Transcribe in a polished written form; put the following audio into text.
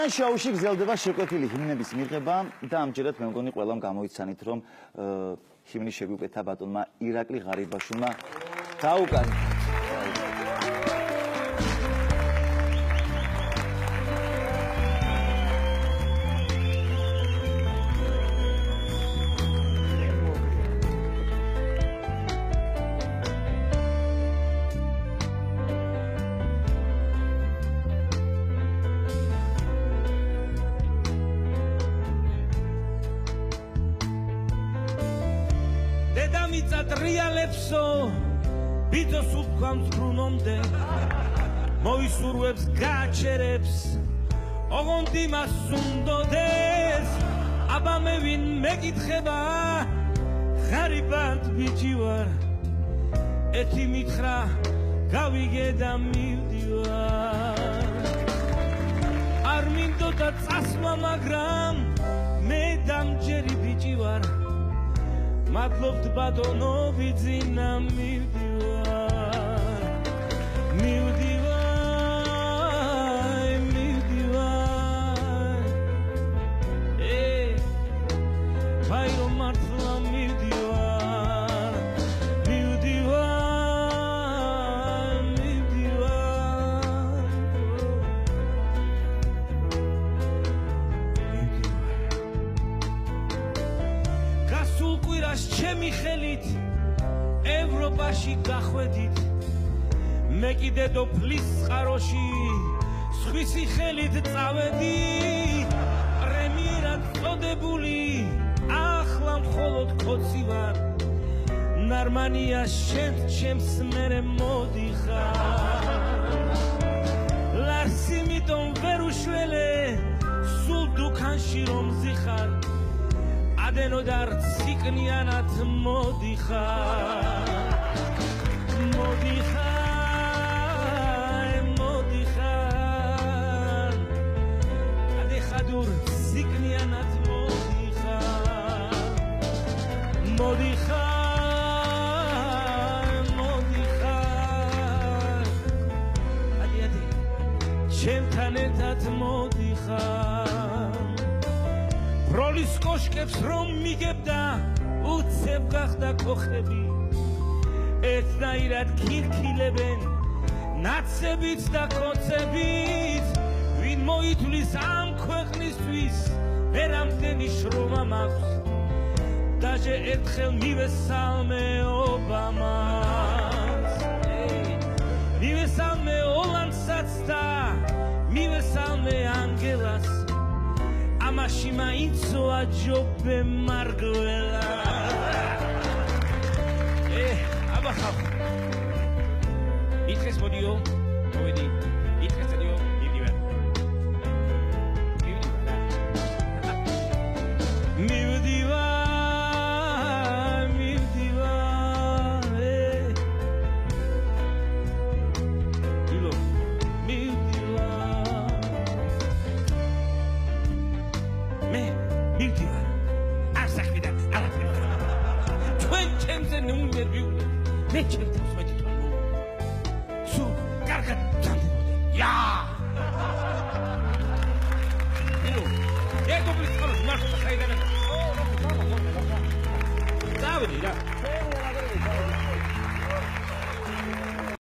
შოუში გრძელდება შეკვეთილი ჰიმნების მიღება და ამჯერად მე მგონი ყველამ გამოიცანით რომ ჰიმნი შეგვიკვეთა ბატონმა ირაკლი ღარიბაშვილმა დაუკარგა. Trialepso, bitos utkams brunomde, moisურვებს გაჩერებს, ოღონდ იმას უნდოდეს, აბა მე ვინ მეკითხება, ღარიბად ბიჭი ვარ, ეთი მითხრა, გავიგე და მივდივარ. არ მინდოდა წასვლა, მაგრამ მე დამჯერი ბიჭი ვარ. მადლობთ ბატონო ვიძინა მივდივარ ვაირო მართლა მივდივარ გასულ კვირას ჩემი ხელით ევროპაში გახვედით მე კიდე დოფლის წყაროში სხვისი ხელით წავედი პრემიერად წოდებული ახლა მხოლოდ კოცი ვარ ნარმანია შენ ჩემს მერე მოდიხარ ლარსი მიტომ ვერ უშველე სულ დუქანში რომ ზიხარ ადენო და ციკნიანად მოდიხარ ადეხადურ ციკნიანად მოდიხარ ადი ჩემთან ერთად მოდიხარ ბროლის კოშკებს რომ მიგებდა უცებ გახდა კოხები ერთნაირად ქირქილებენ ნაცებით და კოცებით ვინ მოითვლის ამ ქვეყნისთვის ვერამდენი შრომა მაქვს დაჟე ერთხელ მივესალმე ობამას მივესალმე ოლანდსაც და მივესალმე ანგელას ამაში მაინცოა ჯობე მარგველა აბა ხალხ ითქეს მოდიო მოვედი ითქეს მოდიო მივდივარ მე ჩემთვის მეტითვალ სულ კარგად დამდებოდი ეგ უბლის წყალოს მართლა ხაიდანად დავედი რა